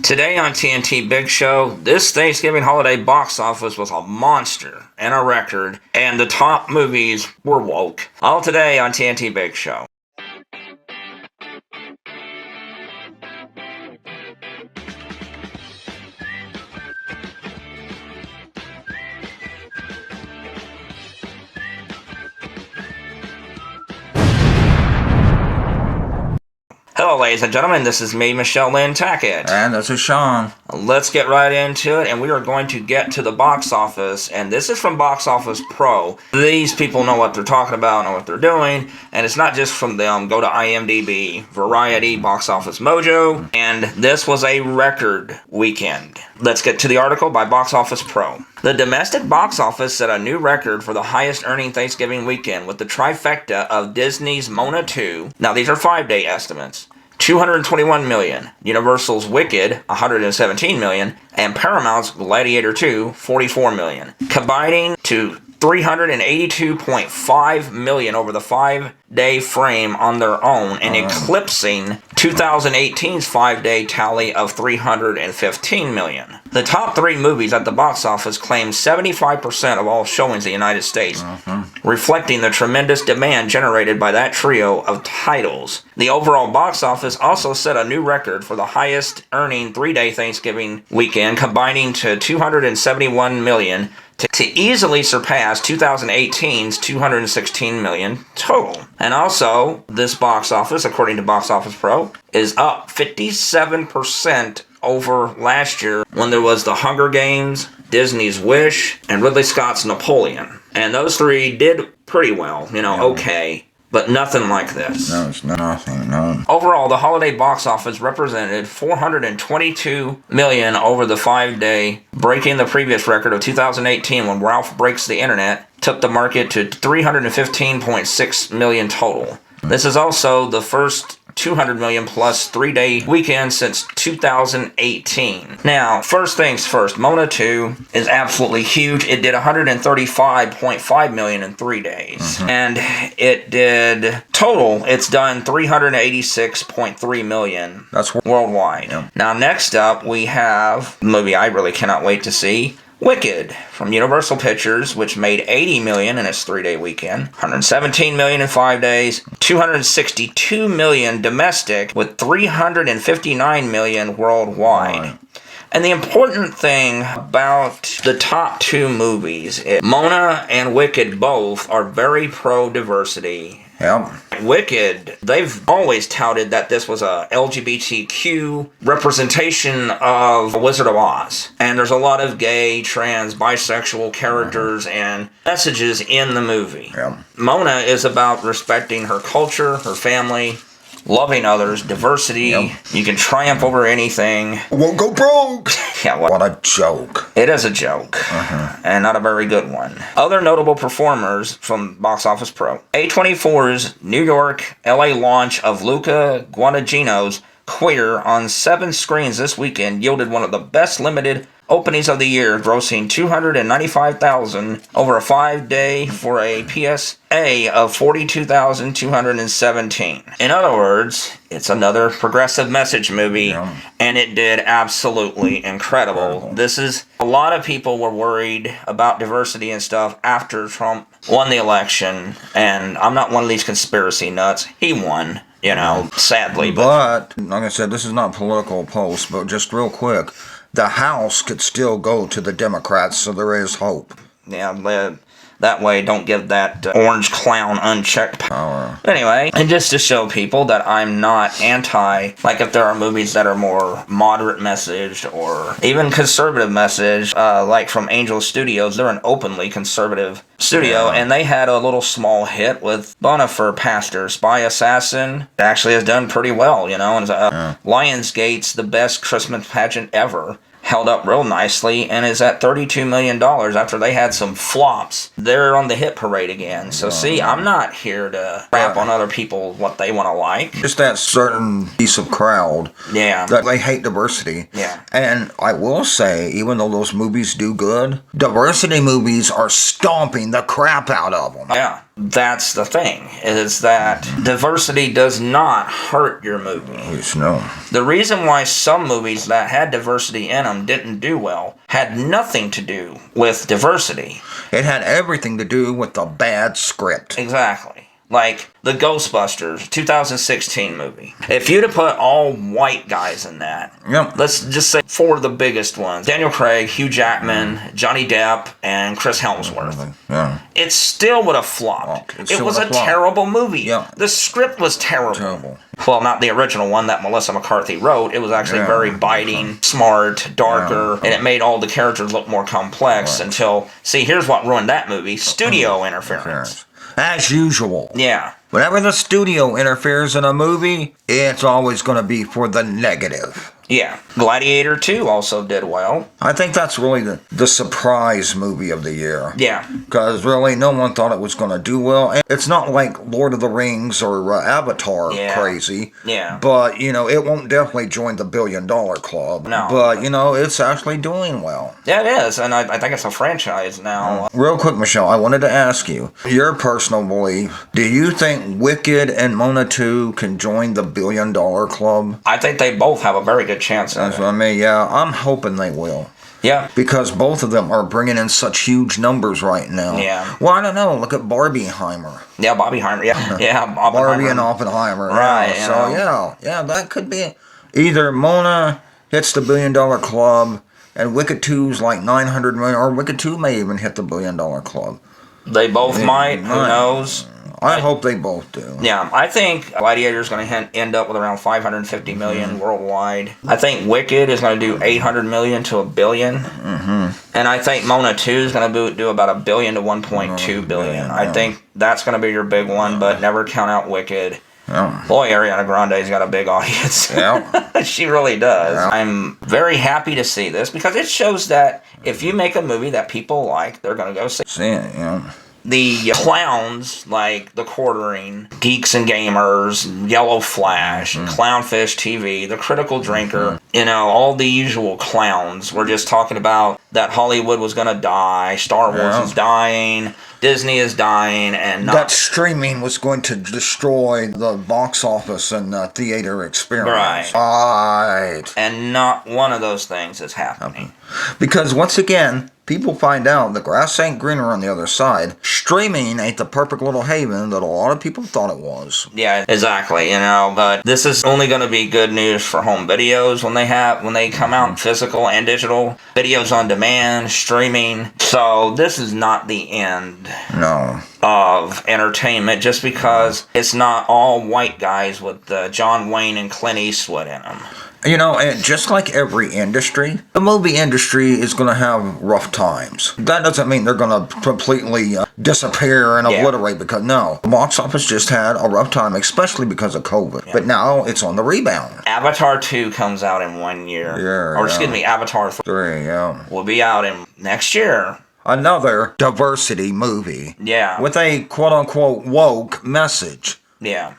Today on TNT Big Show, this Thanksgiving holiday box office was a monster and a record, and the top movies were woke. All today on TNT Big Show. Hello, ladies and gentlemen, this is me, Michelle Lynn Tackett. And this is Sean. Let's get right into it, and we are going to get to the box office, and this is from Box Office Pro. These people know what they're talking about, know what they're doing, and it's not just from them. Go to IMDb, Variety, Box Office Mojo, and this was a record weekend. Let's get to the article by Box Office Pro. The domestic box office set a new record for the highest earning Thanksgiving weekend with the trifecta of Disney's Moana 2. Now, these are 5-day estimates. $221 million, Universal's Wicked, $117 million, and Paramount's Gladiator 2, $44 million, combining to $382.5 million over the 5-day frame on their own and eclipsing 2018's 5-day tally of $315 million. The top 3 movies at the box office claimed 75% of all showings in the United States, reflecting the tremendous demand generated by that trio of titles. The overall box office also set a new record for the highest earning 3-day Thanksgiving weekend, combining to $271 million to easily surpass 2018's $216 million total. And also, this box office, according to Box Office Pro, is up 57% over last year when there was The Hunger Games, Disney's Wish, and Ridley Scott's Napoleon. And those 3 did pretty well, okay. But nothing like this. No, it's nothing, no. Overall, the holiday box office represented $422 million over the 5-day, breaking the previous record of 2018 when Ralph Breaks the Internet took the market to $315.6 million total. This is also the first $200 million plus 3-day weekend since 2018. Now, first things first, Moana 2 is absolutely huge. It did $135.5 million in 3 days. And it did, total, it's done $386.3 million. That's worldwide. Yeah. Now, next up, we have a movie I really cannot wait to see, Wicked, from Universal Pictures, which made $80 million in its 3-day weekend, $117 million in 5 days, $262 million domestic, with $359 million worldwide. And the important thing about the top 2 movies, Moana and Wicked both are very pro-diversity. Yep. Wicked, they've always touted that this was a LGBTQ representation of Wizard of Oz. And there's a lot of gay, trans, bisexual characters and messages in the movie. Yep. Moana is about respecting her culture, her family, loving others, diversity. Yep. You can triumph over anything. Won't go broke! Yeah, what a joke. It is a joke, and not a very good one. Other notable performers from Box Office Pro. A24's New York, LA launch of Luca Guadagnino's Queer on 7 screens this weekend yielded one of the best limited openings of the year, grossing $295,000 over a 5-day for a PSA of $42,217. In other words, it's another progressive message movie, and it did absolutely incredible. This is, a lot of people were worried about diversity and stuff after Trump won the election, and I'm not one of these conspiracy nuts. He won. Sadly. But, like I said, this is not political post, but just real quick, the House could still go to the Democrats, so there is hope. Yeah, that way don't give that orange clown unchecked power. Anyway, and just to show people that I'm not anti, like if there are movies that are more moderate message or even conservative message, like from Angel Studios, they're an openly conservative studio, and they had a little small hit with Bonifer Pastor, Spy Assassin. It actually has done pretty well, and Lionsgate's the best Christmas pageant ever. Held up real nicely and is at $32 million after they had some flops. They're on the hit parade again. So see, I'm not here to crap on other people what they want to like. Just that certain piece of crowd that they hate diversity. Yeah. And I will say, even though those movies do good, diversity movies are stomping the crap out of them. Yeah. that's the thing, is that diversity does not hurt your movie. Yes, no. The reason why some movies that had diversity in them didn't do well had nothing to do with diversity. It had everything to do with the bad script. Exactly. Like the Ghostbusters 2016 movie. If you'd have put all white guys in that, Yep. let's just say 4 of the biggest ones: Daniel Craig, Hugh Jackman, Johnny Depp, and Chris Hemsworth. Yeah. It still would have flopped. It was a terrible movie. Yeah. The script was terrible. Terrible. Well, not the original one that Melissa McCarthy wrote. It was actually very biting, smart, darker, and it made all the characters look more complex until, see, here's what ruined that movie: studio interference. As usual. Yeah. Whenever the studio interferes in a movie, it's always going to be for the negative. Yeah. Gladiator 2 also did well. I think that's really the surprise movie of the year. Yeah. Because really, no one thought it was going to do well. And it's not like Lord of the Rings or Avatar crazy. Yeah. But, it won't definitely join the $1 billion club. No. But, it's actually doing well. Yeah, it is. And I think it's a franchise now. Real quick, Michelle, I wanted to ask you, your personal belief, do you think Wicked and Mona 2 can join the $1 billion club? I think they both have a very good chance of That's it. what I mean. Yeah, I'm hoping they will. Yeah. Because both of them are bringing in such huge numbers right now. Yeah. Well, I don't know. Look at Barbieheimer. Yeah, Bobbiheimer. Yeah. Yeah, Barbie and Oppenheimer. Right. Yeah. So, yeah, that could be either Mona hits the $1 billion club and Wicked 2's like 900 million, or Wicked 2 may even hit the $1 billion club. They both might. Who knows? I hope they both do. Yeah, I think Gladiator is going to end up with around 550 million worldwide. I think Wicked is going to do 800 million to $1 billion. And I think Mona 2 is going to do about $1 billion to 1.2 billion. I think that's going to be your big one, but never count out Wicked. Yeah. Boy, Ariana Grande's got a big audience. Yeah. She really does. Yeah. I'm very happy to see this because it shows that if you make a movie that people like, they're going to go see. See it, yeah. The clowns, like The Quartering, Geeks and Gamers, Yellow Flash, Clownfish TV, The Critical Drinker, all the usual clowns. We're just talking about that Hollywood was going to die, Star Wars is dying, Disney is dying, and that streaming was going to destroy the box office and theater experience. Right. And not one of those things is happening. Because once again, people find out the grass ain't greener on the other side. Streaming ain't the perfect little haven that a lot of people thought it was. Yeah, exactly. But this is only going to be good news for home videos when they come out, physical and digital videos on demand, streaming. So this is not the end. No. Of entertainment, just because it's not all white guys with John Wayne and Clint Eastwood in them. And just like every industry, the movie industry is going to have rough times. That doesn't mean they're going to completely disappear and obliterate, because no. The box office just had a rough time, especially because of COVID. Yeah. But now it's on the rebound. Avatar 2 comes out in 1 year. Excuse me, Avatar 3 will be out in next year. Another diversity movie. Yeah. With a quote-unquote woke message. Yeah.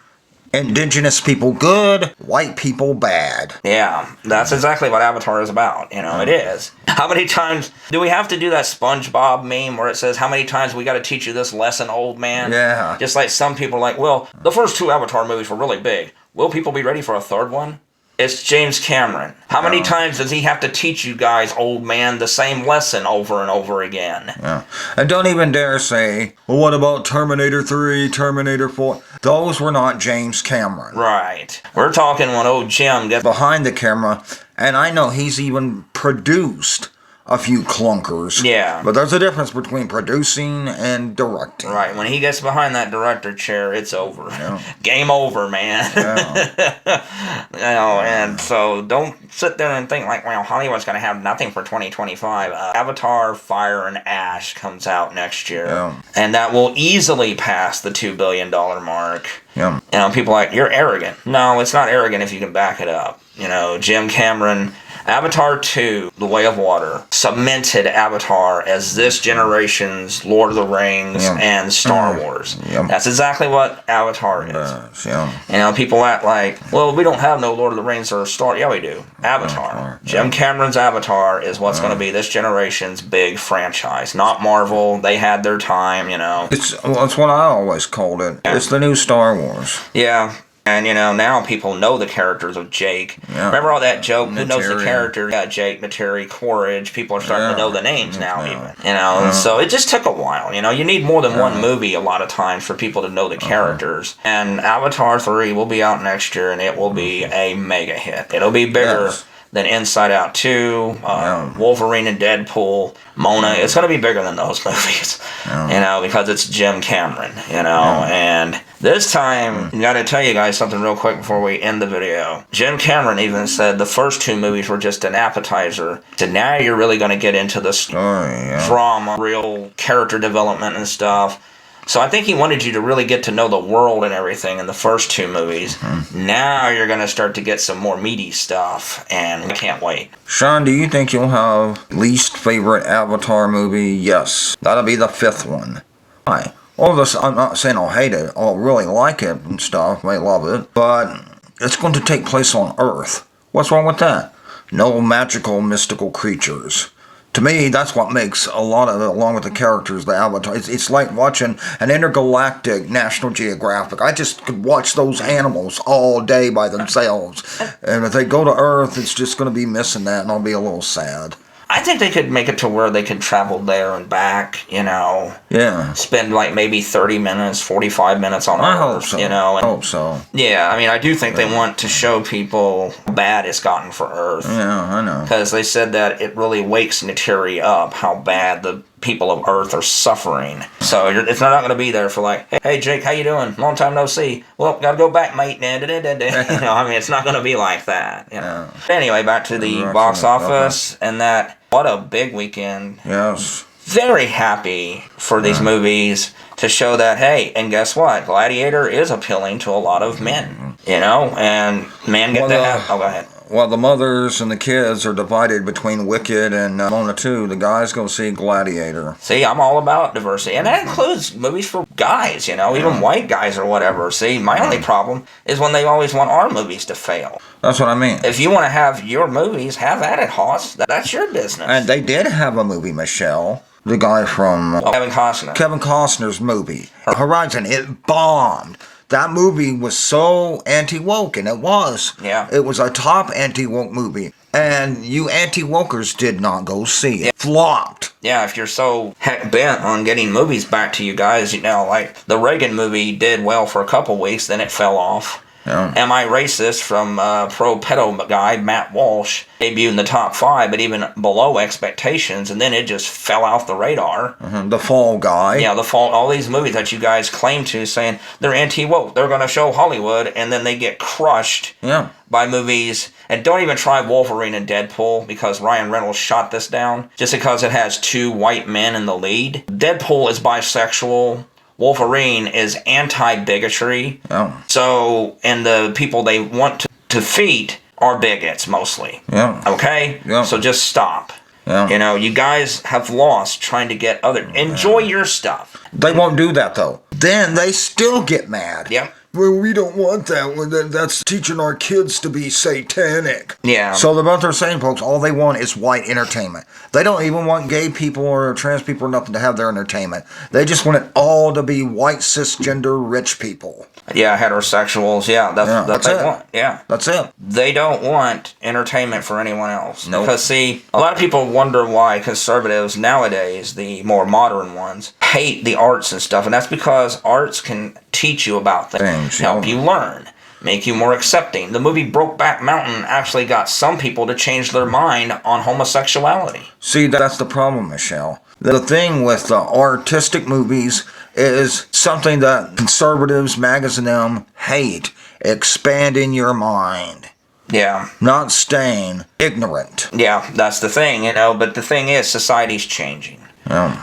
Indigenous people good, white people bad. Yeah, that's exactly what Avatar is about. It is. How many times do we have to do that SpongeBob meme where it says, how many times we got to teach you this lesson, old man? Yeah. Just like some people are like, well, the first 2 Avatar movies were really big. Will people be ready for a third one? It's James Cameron. How many times does he have to teach you guys, old man, the same lesson over and over again? Yeah. And don't even dare say, well, what about Terminator 3, Terminator 4? Those were not James Cameron. Right. We're talking when old Jim gets behind the camera, and I know he's even produced a few clunkers. Yeah. But there's a difference between producing and directing. Right. When he gets behind that director chair, it's over. Yeah. Game over, man. Yeah. And so don't sit there and think like, well, Hollywood's going to have nothing for 2025. Avatar, Fire and Ash comes out next year. Yeah. And that will easily pass the $2 billion mark. Yeah. You know, people are like, you're arrogant. No, it's not arrogant if you can back it up. You know, Jim Cameron, Avatar 2, The Way of Water, cemented Avatar as this generation's Lord of the Rings and Star Wars. That's exactly what Avatar is. You know, people act like, well, we don't have no Lord of the Rings or Star. Yeah, we do. Avatar. Jim Cameron's Avatar is what's going to be this generation's big franchise. Not Marvel. They had their time, you know. It's what I always called it. It's the new Star Wars. Yeah. And, you know, now people know the characters of Jake. Yeah. Remember all that joke? Who knows the characters? Yeah, Jake, Materi, Quaritch. People are starting to know the names now, even. You know, so it just took a while. You know, you need more than one movie a lot of times for people to know the characters. And Avatar 3 will be out next year, and it will be a mega hit. It'll be bigger than Inside Out 2, Wolverine and Deadpool, Mona. It's going to be bigger than those movies, you know, because it's Jim Cameron, you know. And this time, got to tell you guys something real quick before we end the video. Jim Cameron even said the first 2 movies were just an appetizer. So now you're really going to get into the drama, real character development and stuff. So I think he wanted you to really get to know the world and everything in the first 2 movies. Now you're going to start to get some more meaty stuff, and we can't wait. Sean, do you think you'll have least favorite Avatar movie? Yes. That'll be the 5th one. Why? All this, I'm not saying I'll hate it. I'll really like it and stuff. I love it. But it's going to take place on Earth. What's wrong with that? No magical, mystical creatures. To me, that's what makes a lot of it, along with the characters, the Avatar. It's like watching an intergalactic National Geographic. I just could watch those animals all day by themselves. And if they go to Earth, it's just going to be missing that, and I'll be a little sad. I think they could make it to where they could travel there and back, you know. Yeah. Spend like maybe 30 minutes, 45 minutes on Earth. I hope so. You know. I hope so. Yeah, I mean, I do think they want to show people how bad it's gotten for Earth. Yeah, I know. Because they said that it really wakes Materi up how bad the people of Earth are suffering. So it's not going to be there for like, hey Jake, how you doing? Long time no see. Well, gotta go back, mate. You know, I mean, it's not going to be like that. You know. Anyway, back to the box office and that. What a big weekend. Yes. Very happy for these movies to show that, hey, and guess what? Gladiator is appealing to a lot of men, you know, and men get to have... Oh, go ahead. While the mothers and the kids are divided between Wicked and Mona 2, the guys go see Gladiator. See, I'm all about diversity. And that includes movies for guys, you know, even white guys or whatever. See, my only problem is when they always want our movies to fail. That's what I mean. If you want to have your movies, have at it, Hoss. That's your business. And they did have a movie, Michelle. The guy from... Kevin Costner. Kevin Costner's movie. Horizon. It bombed. That movie was so anti-woke, and it was. Yeah. It was a top anti-woke movie. And you anti-wokers did not go see it. It flopped. Yeah, if you're so heck bent on getting movies back to you guys, you know, like the Reagan movie did well for a couple weeks, then it fell off. Yeah. Am I Racist from pro-pedo guy Matt Walsh debuted in the top 5, but even below expectations, and then it just fell off the radar. The Fall Guy. Yeah, The Fall. All these movies that you guys claim to, saying they're anti-woke, they're going to show Hollywood, and then they get crushed by movies. And don't even try Wolverine and Deadpool, because Ryan Reynolds shot this down, just because it has 2 white men in the lead. Deadpool is bisexual. Wolverine is anti-bigotry. Oh. So, and the people they want to defeat are bigots, mostly. Yeah. Okay? Yeah. So just stop. Yeah. You know, you guys have lost trying to get other... Enjoy your stuff. They won't do that, though. Then they still get mad. Yep. Well, we don't want that. That's teaching our kids to be satanic. Yeah. So what they're saying, folks, all they want is white entertainment. They don't even want gay people or trans people or nothing to have their entertainment. They just want it all to be white, cisgender, rich people. Yeah, heterosexuals. Yeah, that's what they want. Yeah. That's it. They don't want entertainment for anyone else. Nope. Because, see, a lot of people wonder why conservatives nowadays, the more modern ones, hate the arts and stuff. And that's because arts can teach you about things, help you learn, make you more accepting. The movie Brokeback Mountain actually got some people to change their mind on homosexuality. See, that's the problem, Michelle. The thing with the artistic movies is something that conservatives, MAGAs, and them hate. Expanding your mind. Yeah. Not staying ignorant. Yeah, that's the thing, you know. But the thing is, society's changing.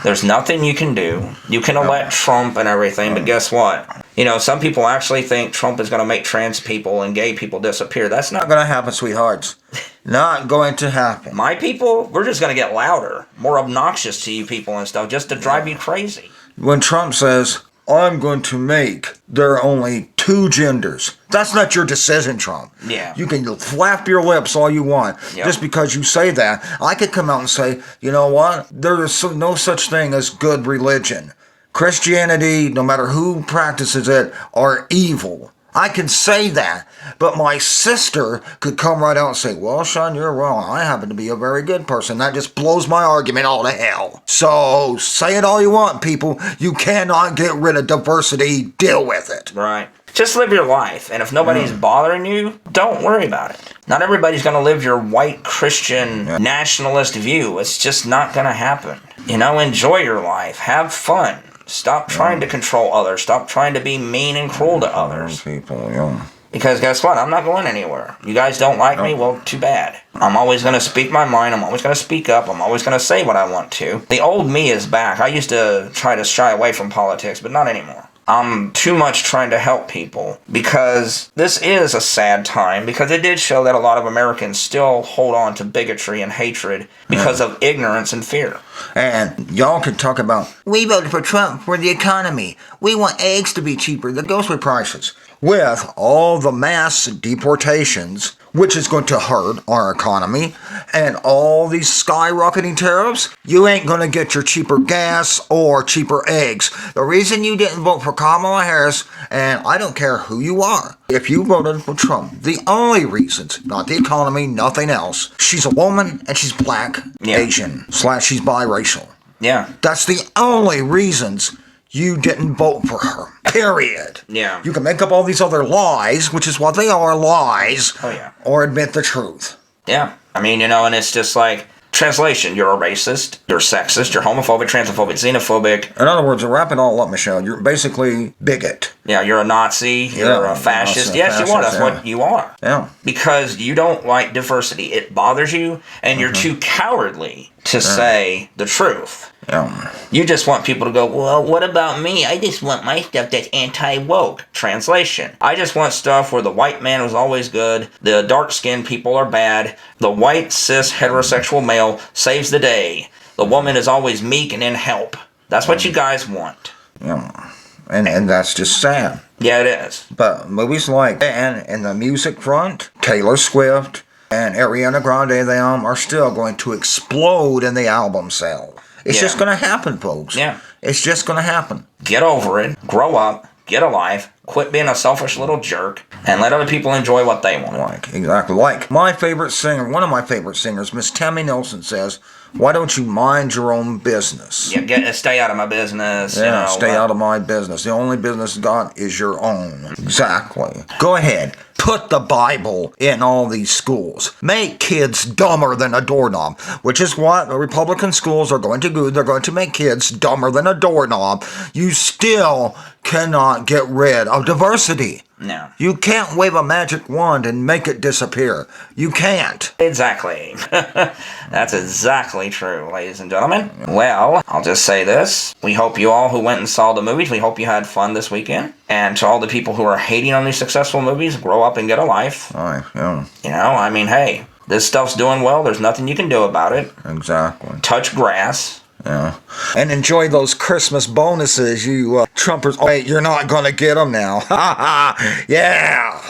There's nothing you can do. You can elect Trump and everything, but guess what? You know, some people actually think Trump is going to make trans people and gay people disappear. That's not going to happen, sweethearts. Not going to happen. My people, we're just going to get louder, more obnoxious to you people and stuff, just to drive you crazy. When Trump says, I'm going to make there only 2 genders. That's not your decision, Trump. Yeah. You can flap your lips all you want. Yep. Just because you say that, I could come out and say, you know what? There is no such thing as good religion. Christianity, no matter who practices it, are evil. I can say that, but my sister could come right out and say, well, Sean, you're wrong. I happen to be a very good person. That just blows my argument all to hell. So say it all you want, people. You cannot get rid of diversity. Deal with it. Right. Just live your life, and if nobody's bothering you, don't worry about it. Not everybody's going to live your white Christian nationalist view. It's just not going to happen. You know, enjoy your life. Have fun. Stop trying to control others. Stop trying to be mean and cruel to others. People, Because guess what? I'm not going anywhere. You guys don't like me? Well, too bad. I'm always going to speak my mind. I'm always going to speak up. I'm always going to say what I want to. The old me is back. I used to try to shy away from politics, but not anymore. I'm too much trying to help people because this is a sad time because it did show that a lot of Americans still hold on to bigotry and hatred because of ignorance and fear. And y'all can talk about, we voted for Trump for the economy. We want eggs to be cheaper. That goes with prices. With all the mass deportations, which is going to hurt our economy, and all these skyrocketing tariffs, you ain't going to get your cheaper gas or cheaper eggs. The reason you didn't vote for Kamala Harris, and I don't care who you are, if you voted for Trump, the only reasons, not the economy, nothing else, she's a woman and she's black, Asian, / she's biracial. Yeah. That's the only reasons you didn't vote for her. Period. Yeah. You can make up all these other lies, which is what they are, lies. Oh, yeah. Or admit the truth. Yeah. I mean, you know, and it's just like, translation, you're a racist, you're sexist, you're homophobic, transphobic, xenophobic. In other words, to wrap it all up, Michelle, you're basically bigot. Yeah, you're a Nazi, you're a fascist. Yes, you are. That's what you are. Yeah. Because you don't like diversity. It bothers you, and you're too cowardly to say the truth. Yeah. You just want people to go, well, what about me? I just want my stuff that's anti-woke. Translation. I just want stuff where the white man was always good, the dark-skinned people are bad, the white, cis, heterosexual male saves the day, the woman is always meek and in help. That's what you guys want. Yeah. And that's just sad. Yeah, it is. But movies like, and in the music front, Taylor Swift and Ariana Grande, them are still going to explode in the album sale. It's just going to happen, folks. Yeah. It's just going to happen. Get over it. Grow up. Get a life. Quit being a selfish little jerk. And let other people enjoy what they want. Exactly. Like my favorite singer, one of my favorite singers, Miss Tammy Nelson says, why don't you mind your own business? Yeah, stay out of my business. Yeah, stay out of my business. The only business got is your own. Exactly. Go ahead. Put the Bible in all these schools. Make kids dumber than a doorknob, which is what the Republican schools are going to do. They're going to make kids dumber than a doorknob. You still cannot get rid of diversity. No. You can't wave a magic wand and make it disappear. You can't. Exactly. That's exactly true, ladies and gentlemen. Well, I'll just say this. We hope you all who went and saw the movies, we hope you had fun this weekend. And to all the people who are hating on these successful movies, grow up and get a life. Yeah. You know, I mean, hey, this stuff's doing well. There's nothing you can do about it. Exactly. Touch grass. Yeah. And enjoy those Christmas bonuses, you Trumpers. Oh, wait, you're not going to get them now. Yeah.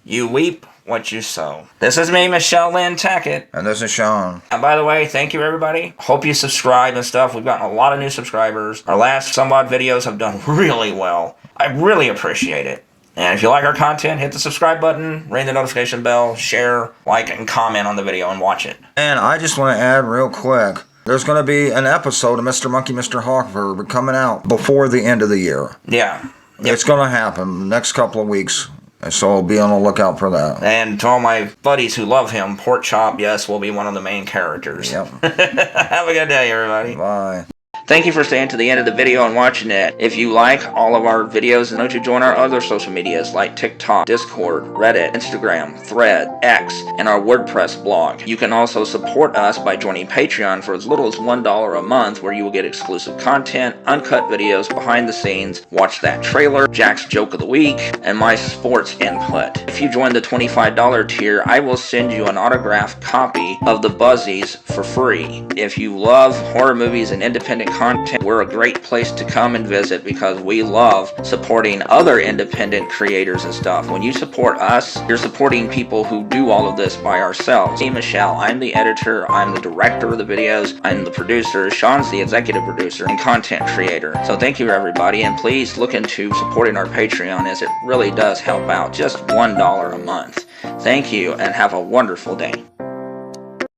You weep what you sow. This is me, Michelle Lynn Tackett. And this is Sean. And by the way, thank you, everybody. Hope you subscribe and stuff. We've gotten a lot of new subscribers. Our last some odd videos have done really well. I really appreciate it. And if you like our content, hit the subscribe button, ring the notification bell, share, like, and comment on the video and watch it. And I just want to add real quick, there's going to be an episode of Mr. Monkey, Mr. Hawkverb coming out before the end of the year. Yeah. Yep. It's going to happen the next couple of weeks. So be on the lookout for that. And to all my buddies who love him, Pork Chop, yes, will be one of the main characters. Yep. Have a good day, everybody. Bye. Thank you for staying to the end of the video and watching it. If you like all of our videos, note to join our other social medias like TikTok, Discord, Reddit, Instagram, Thread, X, and our WordPress blog. You can also support us by joining Patreon for as little as $1 a month, where you will get exclusive content, uncut videos, behind the scenes, watch that trailer, Jack's joke of the week, and my sports input. If you join the $25 tier, I will send you an autographed copy of The Buzzies for free. If you love horror movies and independent content, we're a great place to come and visit because we love supporting other independent creators and stuff. When you support us, you're supporting people who do all of this by ourselves. Me, Michelle, I'm the editor, I'm the director of the videos, I'm the producer, Sean's the executive producer and content creator. So thank you everybody, and please look into supporting our Patreon, as it really does help out. Just $1 a month. Thank you and have a wonderful day.